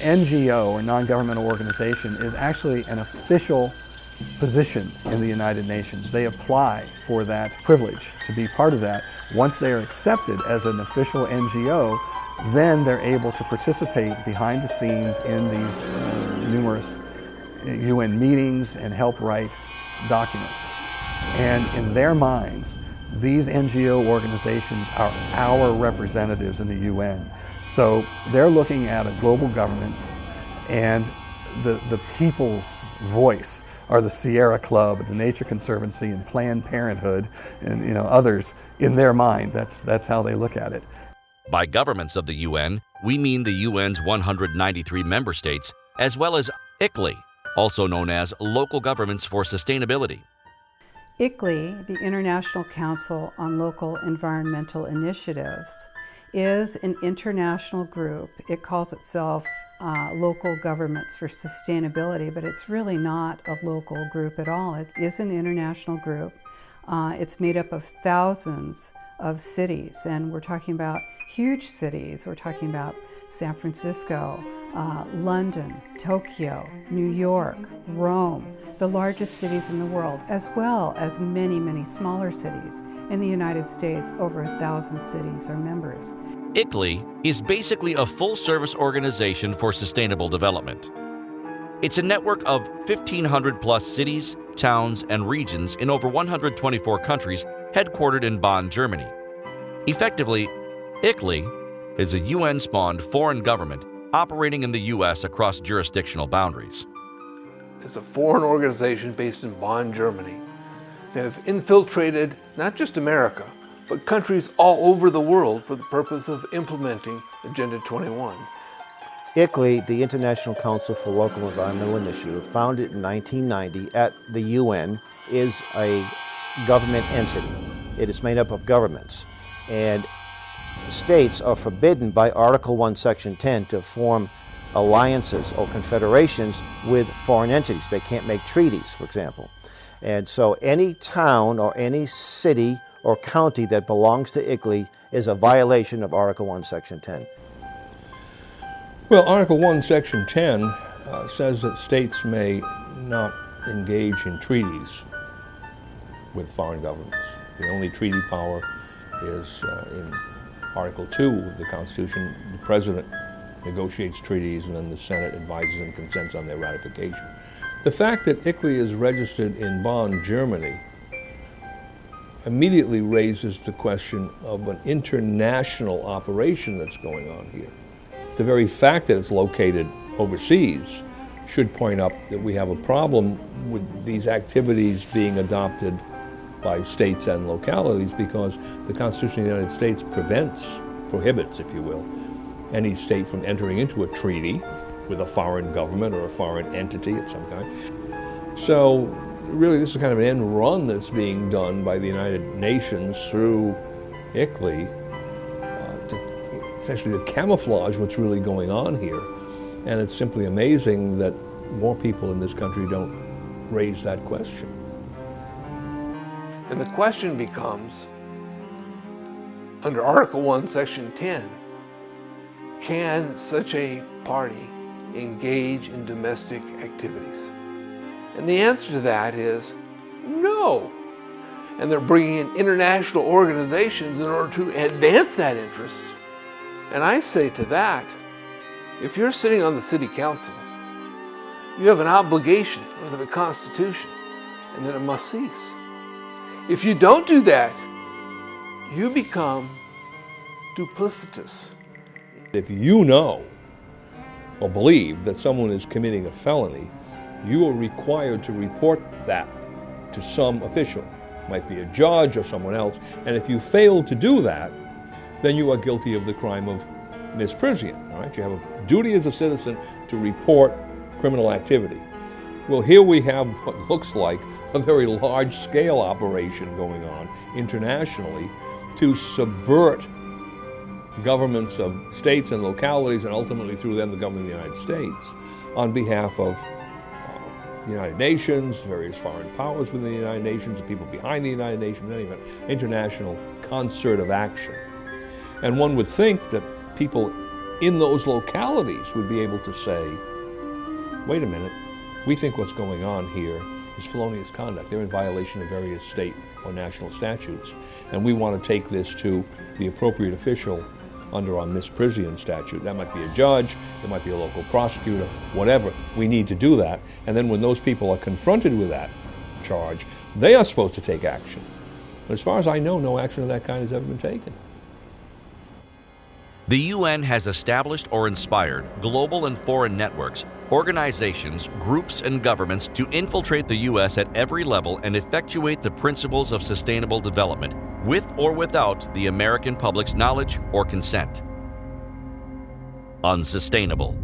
NGO, or non-governmental organization, is actually an official position in the United Nations. They apply for that privilege to be part of that. Once they are accepted as an official NGO, then they're able to participate behind the scenes in these numerous UN meetings and help write documents. And in their minds, these NGO organizations are our representatives in the UN. So they're looking at a global governance, and the people's voice are the Sierra Club, the Nature Conservancy, and Planned Parenthood, and others. In their mind, that's how they look at it. By governments of the UN, we mean the UN's 193 member states, as well as ICLEI, also known as Local Governments for Sustainability. ICLEI, the International Council on Local Environmental Initiatives, is an international group. It calls itself Local Governments for Sustainability, but it's really not a local group at all. It is an international group. It's made up of thousands of cities, and we're talking about huge cities. We're talking about San Francisco, London, Tokyo, New York, Rome, the largest cities in the world, as well as many, many smaller cities. In the United States, over 1,000 cities are members. ICLEI is basically a full-service organization for sustainable development. It's a network of 1,500 plus cities, towns, and regions in over 124 countries, headquartered in Bonn, Germany. Effectively, ICLEI is a UN-spawned foreign government operating in the U.S. across jurisdictional boundaries. It's a foreign organization based in Bonn, Germany, that has infiltrated not just America, but countries all over the world for the purpose of implementing Agenda 21. ICLEI, the International Council for Local Environmental Initiative, founded in 1990 at the UN, is a government entity. It is made up of governments, and states are forbidden by Article 1, Section 10 to form alliances or confederations with foreign entities. They can't make treaties, for example. And so any town or any city or county that belongs to ICLEI is a violation of Article 1, Section 10. Well, Article 1, Section 10 says that states may not engage in treaties with foreign governments. The only treaty power is in Article 2 of the Constitution. The President negotiates treaties, and then the Senate advises and consents on their ratification. The fact that ICLEI is registered in Bonn, Germany, immediately raises the question of an international operation that's going on here. The very fact that it's located overseas should point up that we have a problem with these activities being adopted by states and localities, because the Constitution of the United States prohibits, if you will, any state from entering into a treaty with a foreign government or a foreign entity of some kind. So really this is kind of an end run that's being done by the United Nations through ICLEI essentially to camouflage what's really going on here. And it's simply amazing that more people in this country don't raise that question. And the question becomes, under Article 1, Section 10, can such a party engage in domestic activities? And the answer to that is no. And they're bringing in international organizations in order to advance that interest. And I say to that, if you're sitting on the city council, you have an obligation under the Constitution, and then it must cease. If you don't do that, you become duplicitous. If you know or believe that someone is committing a felony, you are required to report that to some official. It might be a judge or someone else. And if you fail to do that, then you are guilty of the crime of misprision. All right? You have a duty as a citizen to report criminal activity. Well, here we have what looks like a very large-scale operation going on internationally to subvert governments of states and localities, and ultimately through them the government of the United States, on behalf of the United Nations, various foreign powers within the United Nations, the people behind the United Nations, anyway, international concert of action. And one would think that people in those localities would be able to say, wait a minute, we think what's going on here is felonious conduct. They're in violation of various state or national statutes, and we want to take this to the appropriate official under our misprision statute. That might be a judge, it might be a local prosecutor, whatever. We need to do that, and then when those people are confronted with that charge, they are supposed to take action. But as far as I know, no action of that kind has ever been taken. The UN has established or inspired global and foreign networks, organizations, groups, and governments to infiltrate the U.S. at every level and effectuate the principles of sustainable development, with or without the American public's knowledge or consent. Unsustainable.